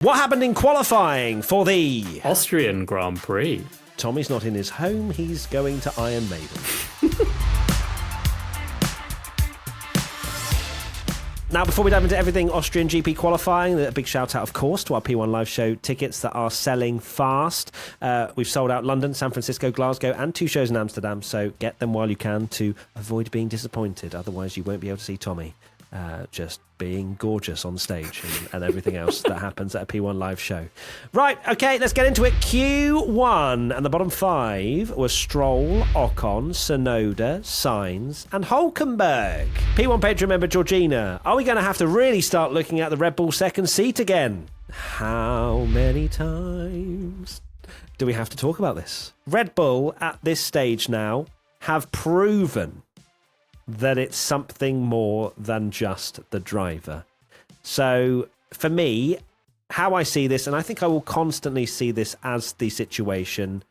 What happened in qualifying for the Austrian Grand Prix? Tommy's not in his home, he's going to Iron Maiden. Now, before we dive into everything Austrian GP qualifying, a big shout out, of course, to our P1 Live Show tickets that are selling fast. We've sold out London, San Francisco, Glasgow, and 2 shows in Amsterdam, so get them while you can to avoid being disappointed. Otherwise, you won't be able to see Tommy just being gorgeous on stage and everything else that happens at a P1 Live Show. Right, okay, let's get into it. Q1, and the bottom 5 was Stroll, Ocon, Tsunoda, Sainz, and Hülkenberg. P1 Patreon member Georgina, are we going to have to really start looking at the Red Bull second seat again? How many times do we have to talk about this? Red Bull, at this stage now, have proven that it's something more than just the driver. So for me, how I see this, and I think I will constantly see this as the situation,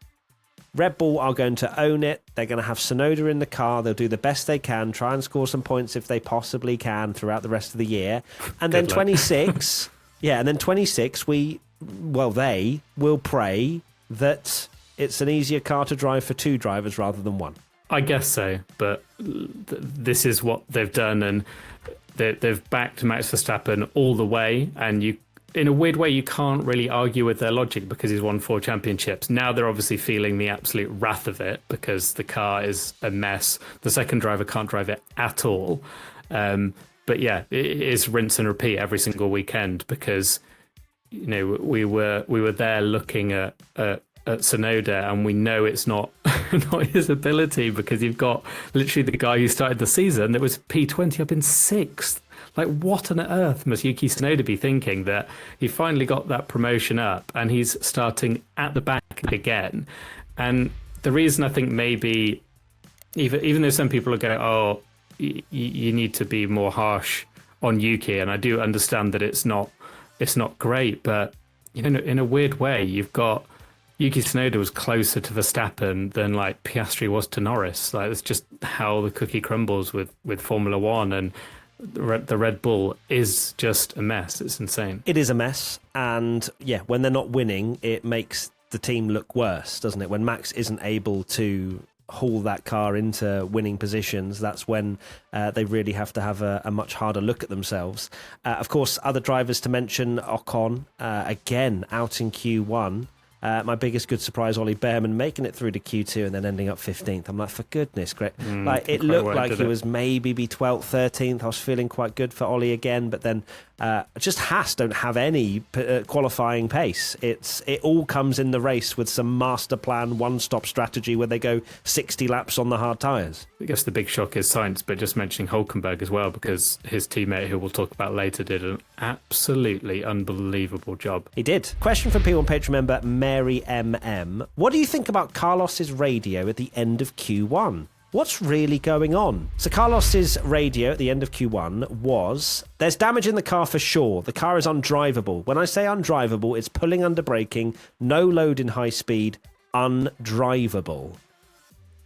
Red Bull are going to own it. They're going to have Tsunoda in the car. They'll do the best they can, try and score some points if they possibly can throughout the rest of the year. And then 26, and then 26, they will pray that it's an easier car to drive for 2 drivers rather than 1. I guess so, but this is what they've done, and they've backed Max Verstappen all the way, and you, in a weird way, you can't really argue with their logic because he's won 4 championships. Now they're obviously feeling the absolute wrath of it because the car is a mess. The second driver can't drive it at all. But yeah, it is rinse and repeat every single weekend because, you know, we were there looking at Tsunoda, and we know it's not not his ability because you've got literally the guy who started the season that was P20 up in 6th. Like, what on earth must Yuki Tsunoda be thinking that he finally got that promotion up and he's starting at the back again? And the reason I think maybe, even though some people are going, oh, you need to be more harsh on Yuki, and I do understand that it's not great, but you know, in a weird way, you've got Yuki Tsunoda was closer to Verstappen than like Piastri was to Norris. Like, it's just how the cookie crumbles with Formula One, and the Red Bull is just a mess. It's insane. It is a mess, and yeah, when they're not winning, it makes the team look worse, doesn't it? When Max isn't able to haul that car into winning positions, that's when they really have to have a much harder look at themselves. Of course, other drivers to mention, Ocon, again, out in Q1. My biggest good surprise, Ollie Behrman making it through to Q2 and then ending up 15th. I'm like, for goodness, great. It looked like he was maybe be 12th, 13th. I was feeling quite good for Ollie again, but then just Haas don't have any qualifying pace. It all comes in the race with some master plan, one-stop strategy where they go 60 laps on the hard tyres. I guess the big shock is Sainz, but just mentioning Hülkenberg as well, because his teammate, who we'll talk about later, did an absolutely unbelievable job. He did. Question from P1 Patreon member Mary MM. What do you think about Carlos's radio at the end of Q1? What's really going on? So Carlos's radio at the end of Q1 was, there's damage in the car for sure. The car is undrivable. When I say undrivable, it's pulling under braking, no load in high speed, undrivable.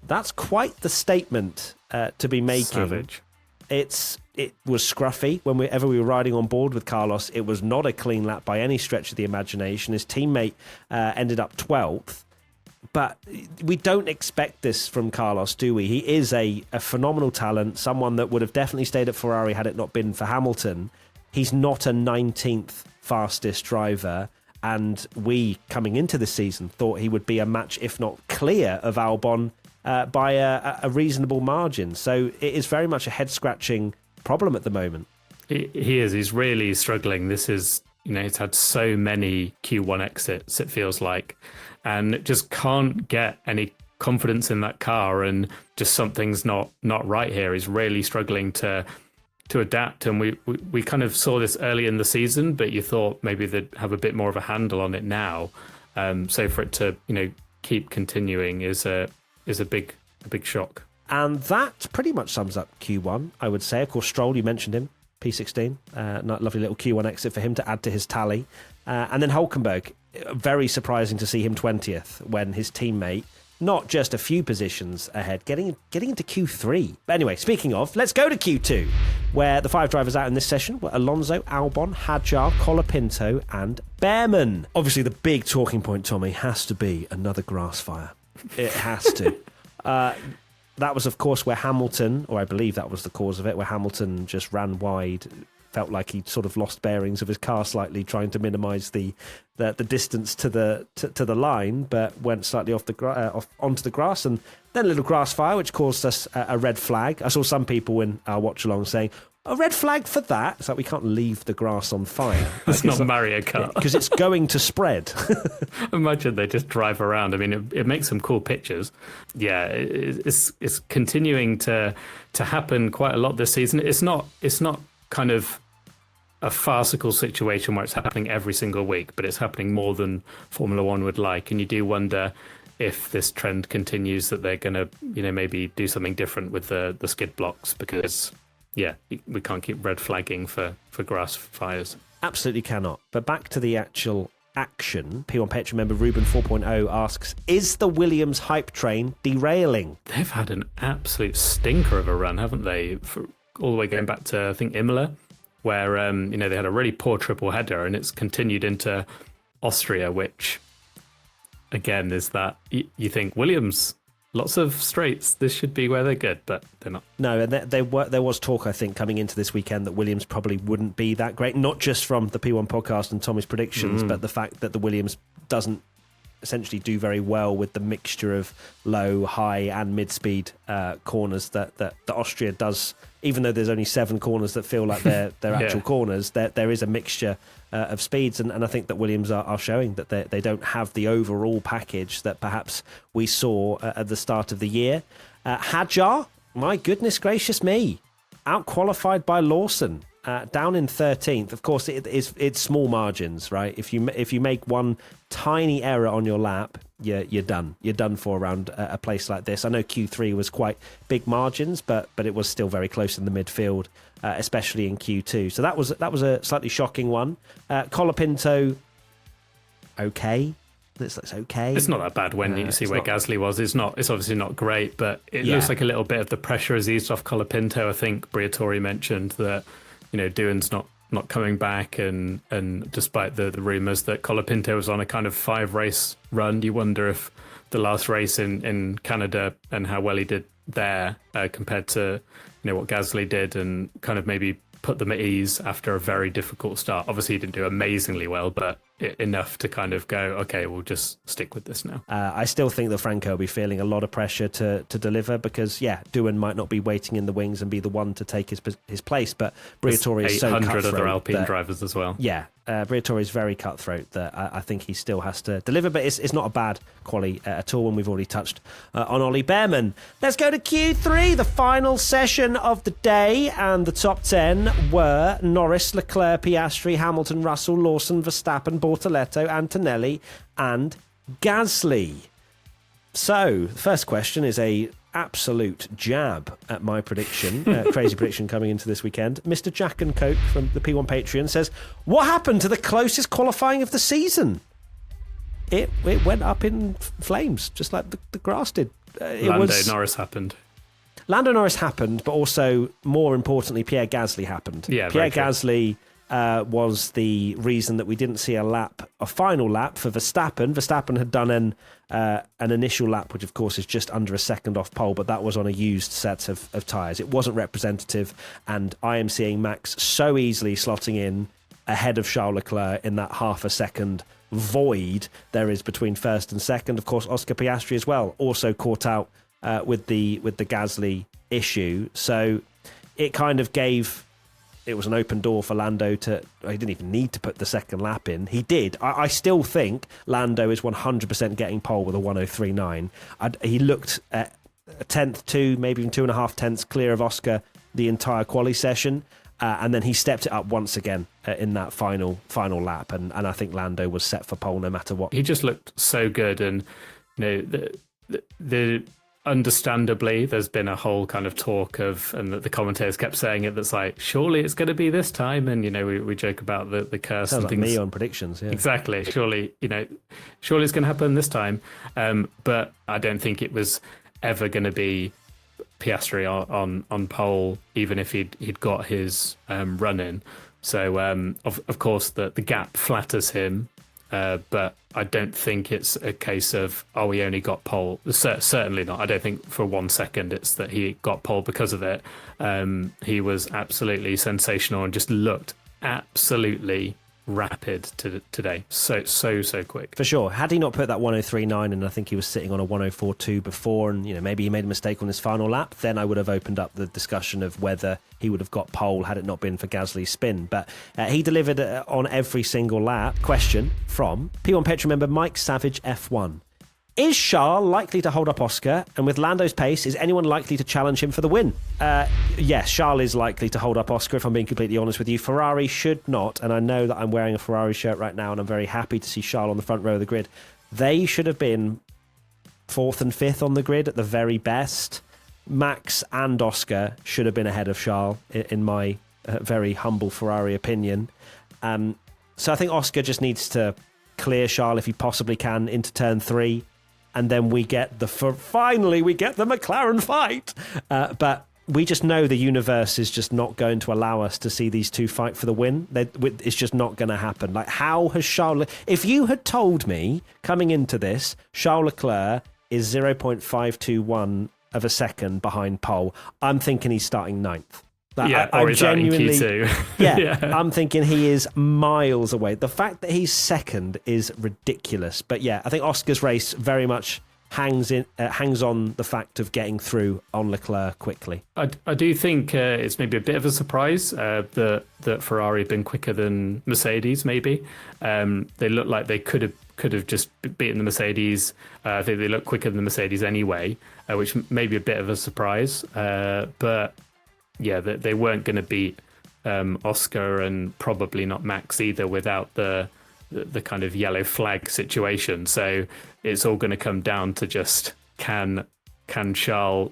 That's quite the statement to be making. Savage. It was scruffy whenever we were riding on board with Carlos. It was not a clean lap by any stretch of the imagination. His teammate ended up 12th. But we don't expect this from Carlos, do we? He is a phenomenal talent, someone that would have definitely stayed at Ferrari had it not been for Hamilton. He's not a 19th fastest driver, and we, coming into this season, thought he would be a match, if not clear, of Albon by a reasonable margin. So it is very much a head-scratching problem at the moment. He is. He's really struggling. This is, he's had so many Q1 exits, it feels like, and just can't get any confidence in that car, and just something's not right here. He's really struggling to adapt, and we kind of saw this early in the season, but you thought maybe they'd have a bit more of a handle on it now. So for it to keep continuing is a big shock. And that pretty much sums up Q1, I would say. Of course, Stroll, you mentioned him, P16, lovely little Q1 exit for him to add to his tally. And then Hülkenberg, very surprising to see him 20th when his teammate not just a few positions ahead, getting into Q3. But anyway, speaking of, let's go to Q2, where the 5 drivers out in this session were Alonso, Albon, Hadjar, Colapinto and Behrman. Obviously, the big talking point, Tommy, has to be another grass fire. It has to. That was, of course, where Hamilton, or I believe that was the cause of it, where Hamilton just ran wide, felt like he'd sort of lost bearings of his car slightly, trying to minimise the distance to the line, but went slightly off onto the grass, and then a little grass fire, which caused us a red flag. I saw some people in our watch along saying, a red flag for that? It's like we can't leave the grass on fire. It's not Mario Kart. Because it's going to spread. Imagine they just drive around. I mean, it makes some cool pictures. Yeah, it's continuing to happen quite a lot this season. It's not kind of a farcical situation where it's happening every single week, but it's happening more than Formula One would like. And you do wonder if this trend continues, that they're going to, maybe do something different with the skid blocks, because yeah, we can't keep red flagging for grass fires. Absolutely cannot. But back to the actual action. P1 Patreon member Ruben 4.0 asks, is the Williams hype train derailing? They've had an absolute stinker of a run, haven't they? All the way going back to, I think, Imola, where they had a really poor triple header, and it's continued into Austria, which again is that you think Williams, lots of straights, this should be where they're good, but they're not. No, and there was talk, I think, coming into this weekend that Williams probably wouldn't be that great, not just from the P1 podcast and Tommy's predictions, but the fact that the Williams doesn't essentially do very well with the mixture of low, high and mid-speed corners that Austria does. Even though there's only 7 corners that feel like they're actual corners, there is a mixture of speeds, and I think that Williams are showing that they don't have the overall package that perhaps we saw at the start of the year. Hadjar, my goodness gracious me, out-qualified by Lawson. Down in 13th. Of course, it's small margins, right? If you make one tiny error on your lap, you're done. You're done for around a place like this. I know Q3 was quite big margins, but it was still very close in the midfield, especially in Q2. So that was a slightly shocking one. Colapinto, okay. It's okay. It's not that bad when you see where Gasly was. It's obviously not great, but it looks like a little bit of the pressure has eased off Colapinto. I think Briatore mentioned that Doohan's not coming back, and despite the rumours that Colapinto was on a kind of 5-race run, you wonder if the last race in Canada and how well he did there compared to what Gasly did, and kind of maybe put them at ease after a very difficult start. Obviously, he didn't do amazingly well, but enough to kind of go, okay, we'll just stick with this now. I still think that Franco will be feeling a lot of pressure to deliver, because Doohan might not be waiting in the wings and be the one to take his place, but Briatore is so cutthroat. 800 other Alpine drivers as well. Yeah, Briatore is very cutthroat that I think he still has to deliver, but it's not a bad quali at all, and we've already touched on Ollie Behrman. Let's go to Q3, the final session of the day, and the top 10 were Norris, Leclerc, Piastri, Hamilton, Russell, Lawson, Verstappen, Borletto, Antonelli and Gasly. So the first question is a absolute jab at my prediction, crazy prediction coming into this weekend. Mr. Jack and Coke from the P1 Patreon says, what happened to the closest qualifying of the season? It went up in flames, just like the grass did. Norris happened. Lando Norris happened, but also, more importantly, Pierre Gasly happened. Yeah, Pierre Gasly was the reason that we didn't see a final lap for Verstappen. Verstappen had done an initial lap, which of course is just under a second off pole, but that was on a used set of tyres. It wasn't representative, and I am seeing Max so easily slotting in ahead of Charles Leclerc in that half a second void there is between first and second. Of course, Oscar Piastri as well, also caught out with the Gasly issue. So it kind of it was an open door for Lando he didn't even need to put the second lap in. He did. I still think Lando is 100% getting pole with a 103.9. He looked at a tenth, maybe even 2.5 tenths clear of Oscar the entire quali session. And then he stepped it up once again in that final lap. And I think Lando was set for pole no matter what. He just looked so good. And, the understandably, there's been a whole kind of talk of, and the commentators kept saying it, that's like, surely it's going to be this time. And, we joke about the curse Sounds and like things. me on predictions, yeah. Exactly. Surely it's going to happen this time. But I don't think it was ever going to be Piastri on pole, even if he'd got his run in. So, of course, the gap flatters him. But I don't think it's a case of, he only got pole. Certainly not. I don't think for 1 second it's that he got pole because of it. He was absolutely sensational and just looked absolutely rapid today. So quick. For sure. Had he not put that 103.9, and I think he was sitting on a 104.2 before, and maybe he made a mistake on his final lap, then I would have opened up the discussion of whether he would have got pole had it not been for Gasly's spin. But he delivered on every single lap. Question from P1 Petro member Mike Savage F1. Is Charl likely to hold up Oscar? And with Lando's pace, is anyone likely to challenge him for the win? Yes, Charl is likely to hold up Oscar, if I'm being completely honest with you. Ferrari should not, and I know that I'm wearing a Ferrari shirt right now, and I'm very happy to see Charl on the front row of the grid. They should have been 4th and 5th on the grid at the very best. Max and Oscar should have been ahead of Charl, in my very humble Ferrari opinion. So I think Oscar just needs to clear Charl if he possibly can into turn 3. And then finally we get the McLaren fight. But we just know the universe is just not going to allow us to see these two fight for the win. It's just not going to happen. Like, how has Charles... If you had told me coming into this, Charles Leclerc is 0.521 of a second behind pole, I'm thinking he's starting 9th. Or is genuinely, that in Q2? yeah, I'm thinking he is miles away. The fact that he's second is ridiculous. But yeah, I think Oscar's race very much hangs on the fact of getting through on Leclerc quickly. I do think it's maybe a bit of a surprise that Ferrari have been quicker than Mercedes. Maybe they look like they could have just beaten the Mercedes. I think they look quicker than the Mercedes anyway, which may be a bit of a surprise. But yeah, they weren't going to beat Oscar, and probably not Max either, without the kind of yellow flag situation. So it's all going to come down to just can Charles,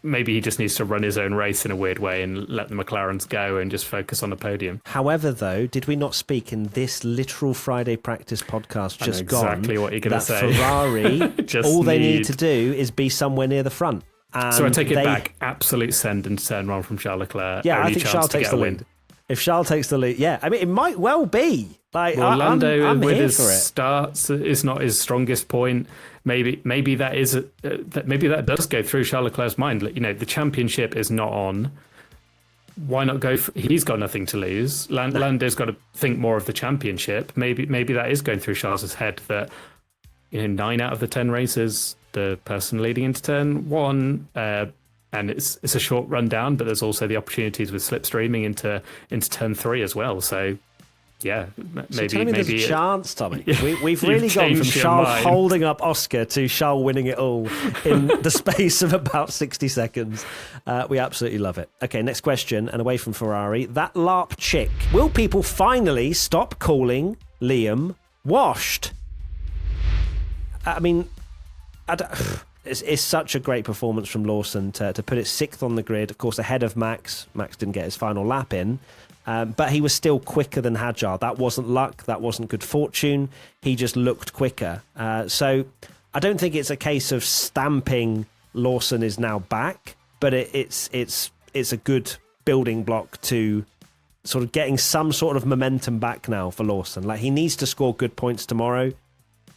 maybe he just needs to run his own race in a weird way and let the McLarens go and just focus on the podium. However, though, did we not speak in this literal Friday practice podcast just gone exactly what you're going to say? Ferrari, all they need to do is be somewhere near the front. So I take it back. Absolute send into turn 1 from Charles Leclerc. Yeah, Only I think chance Charles to takes get the a lead. If Charles takes the lead, yeah. I mean, it might well be. Like, Lando I'm with here his for it. starts is not his strongest point. Maybe that is maybe that does go through Charles Leclerc's mind. The championship is not on. Why not go? He's got nothing to lose. Lando's got to think more of the championship. Maybe that is going through Charles's head that 9 out of the 10 races, the person leading into turn 1. And it's a short run down, but there's also the opportunities with slipstreaming into turn 3 as well. So, yeah, maybe there's a chance, Tommy. We've You've really gone from changed your Charles mind. holding up Oscar to Charles winning it all in the space of about 60 seconds. We absolutely love it. Okay, next question, and away from Ferrari. That LARP chick. Will people finally stop calling Liam washed? I mean, It's such a great performance from Lawson to put it 6th on the grid, of course, ahead of Max. Max didn't get his final lap in, but he was still quicker than Hadjar. That wasn't luck. That wasn't good fortune. He just looked quicker. So I don't think it's a case of stamping Lawson is now back, but it's a good building block to sort of getting some sort of momentum back now for Lawson. Like, he needs to score good points tomorrow.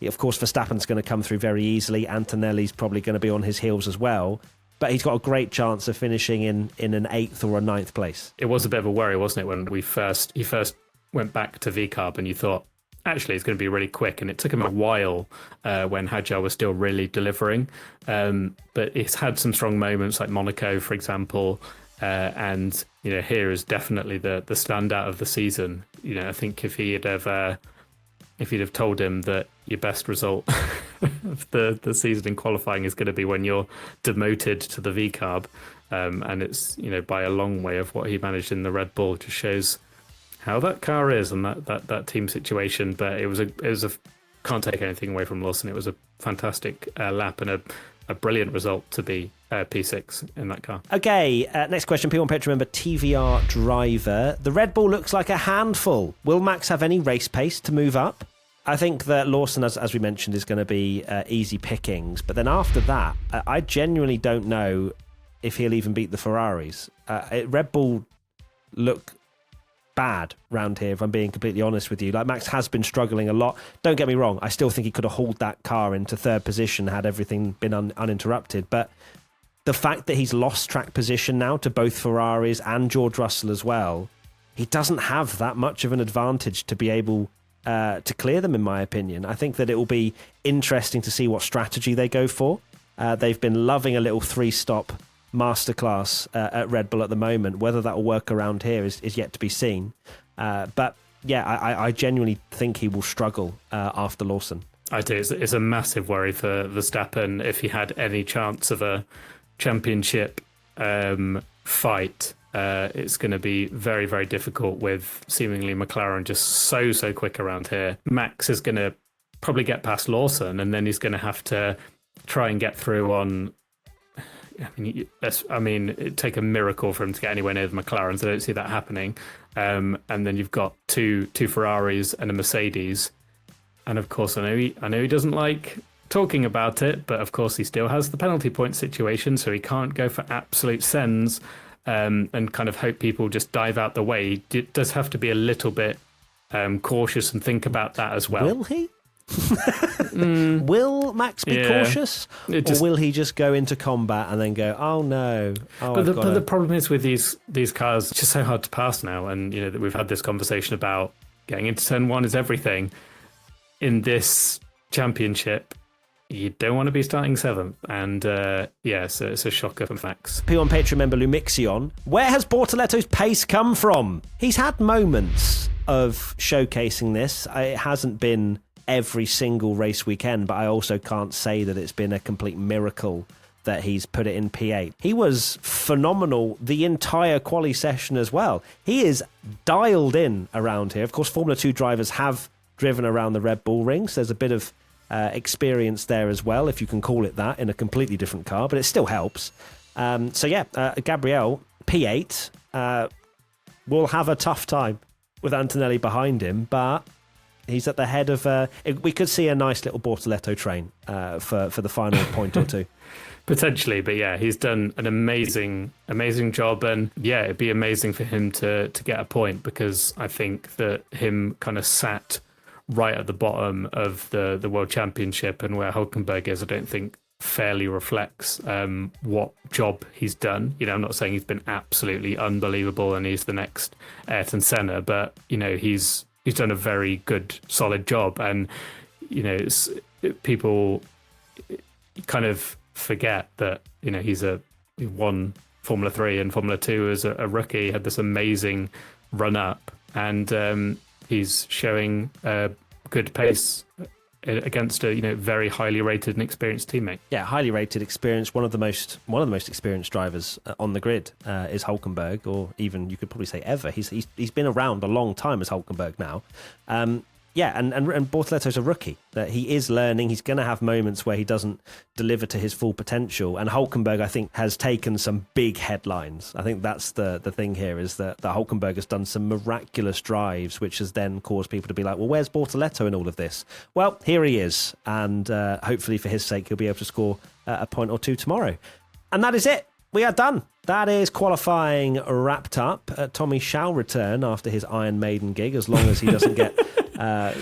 Of course, Verstappen's going to come through very easily. Antonelli's probably going to be on his heels as well. But he's got a great chance of finishing in an 8th or a 9th place. It was a bit of a worry, wasn't it, when he first went back to VCARB and you thought, actually, it's going to be really quick. And it took him a while when Hadjar was still really delivering. But he's had some strong moments like Monaco, for example. And here is definitely the standout of the season. I think if he'd have told him that your best result of the season in qualifying is going to be when you're demoted to the VCARB, and it's by a long way of what he managed in the Red Bull, just shows how that car is and that team situation. But it was a can't take anything away from Lawson. It was a fantastic lap and a brilliant result to be P6 in that car. Okay, next question. P1 Petro member, TVR driver. The Red Bull looks like a handful. Will Max have any race pace to move up? I think that Lawson, as we mentioned, is going to be easy pickings. But then after that, I genuinely don't know if he'll even beat the Ferraris. Red Bull look bad round here, if I'm being completely honest with you. Like, Max has been struggling a lot. Don't get me wrong, I still think he could have hauled that car into third position had everything been uninterrupted. But the fact that he's lost track position now to both Ferraris and George Russell as well, he doesn't have that much of an advantage to be able to clear them, in my opinion. I think that it will be interesting to see what strategy they go for. They've been loving a little 3-stop masterclass at Red Bull at the moment. Whether that will work around here is yet to be seen. But yeah, I genuinely think he will struggle after Lawson. I do. It's a massive worry for Verstappen if he had any chance of a championship fight. It's going to be very, very difficult with seemingly McLaren just so quick around here. Max is going to probably get past Lawson, and then he's going to have to try and get through on... I mean, it'd take a miracle for him to get anywhere near the McLarens. I don't see that happening. And then you've got two Ferraris and a Mercedes. And of course, I know he doesn't like talking about it, but of course he still has the penalty point situation, so he can't go for absolute sends. And kind of hope people just dive out the way. He does have to be a little bit cautious and think about that as well. Will he? Will Max be cautious? Or will he just go into combat and then go, oh no. But the problem is with these cars, it's just so hard to pass now. And, you know, that we've had this conversation about getting into turn 1 is everything. In this championship, you don't want to be starting 7th. And so it's a shocker for Max. P1 Patreon member Lumixion. Where has Borlettos Pace come from? He's had moments of showcasing this. It hasn't been every single race weekend, but I also can't say that it's been a complete miracle that he's put it in P8. He was phenomenal the entire quali session as well. He is dialed in around here. Of course, Formula 2 drivers have driven around the Red Bull ring, so there's a bit of experience there as well, if you can call it that, in a completely different car, but it still helps. Gabriel, P8, will have a tough time with Antonelli behind him, but he's at the head of... we could see a nice little Bortoletto train for the final point or two. Potentially, but yeah, he's done an amazing job, and yeah, it'd be amazing for him to get a point, because I think that him kind of sat right at the bottom of the World Championship, and where Hulkenberg is, I don't think fairly reflects what job he's done. You know, I'm not saying he's been absolutely unbelievable and he's the next Ayrton Senna, but you know, he's done a very good, solid job, and you know, people kind of forget that, you know, he won Formula 3 and Formula 2 as a rookie, had this amazing run up, and he's showing good pace against a, you know, very highly rated and experienced teammate. Yeah, highly rated, experienced. One of the most experienced drivers on the grid is Hulkenberg, or even you could probably say ever. He's been around a long time as Hulkenberg now. And Bortoletto's a rookie. That he is learning. He's going to have moments where he doesn't deliver to his full potential. And Hulkenberg, I think, has taken some big headlines. I think that's the thing here, is that Hulkenberg has done some miraculous drives, which has then caused people to be like, well, where's Bortoletto in all of this? Well, here he is. And hopefully for his sake, he'll be able to score a point or two tomorrow. And that is it. We are done. That is qualifying wrapped up. Tommy shall return after his Iron Maiden gig, as long as he doesn't get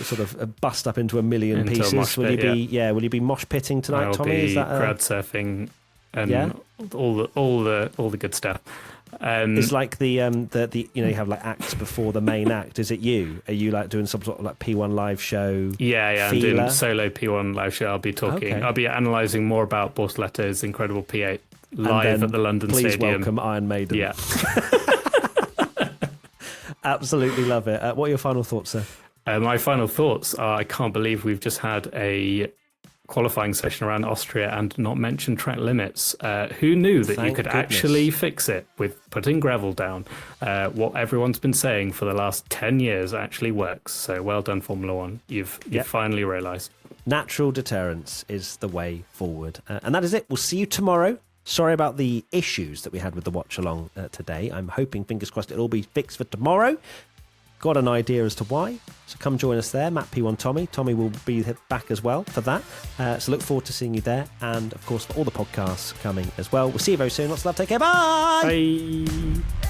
sort of bust up into a million pieces. Will you be mosh pitting tonight, I'll Tommy? Is that crowd surfing and all the good stuff. It's like the you know, you have like acts before the main act. Is it you? Are you like doing some sort of like P1 live show? Yeah, I'm doing solo P1 live show. I'll be talking. Okay. I'll be analysing more about Bortoletto's incredible P8 live at the London Stadium. Please welcome Iron Maiden. Yeah. Absolutely love it. What are your final thoughts, sir? My final thoughts are, I can't believe we've just had a qualifying session around Austria and not mention track limits. Who knew that you Thank could goodness. actually fix it with putting gravel down? What everyone's been saying for the last 10 years actually works. So well done, Formula One. You've finally realised. Natural deterrence is the way forward. And that is it. We'll see you tomorrow. Sorry about the issues that we had with the watch along today. I'm hoping, fingers crossed, it'll all be fixed for tomorrow. Got an idea as to why, so come join us there. Matt P1 Tommy will be back as well for that, so look forward to seeing you there, and of course for all the podcasts coming as well. We'll see you very soon. Lots of love, take care, bye. Bye.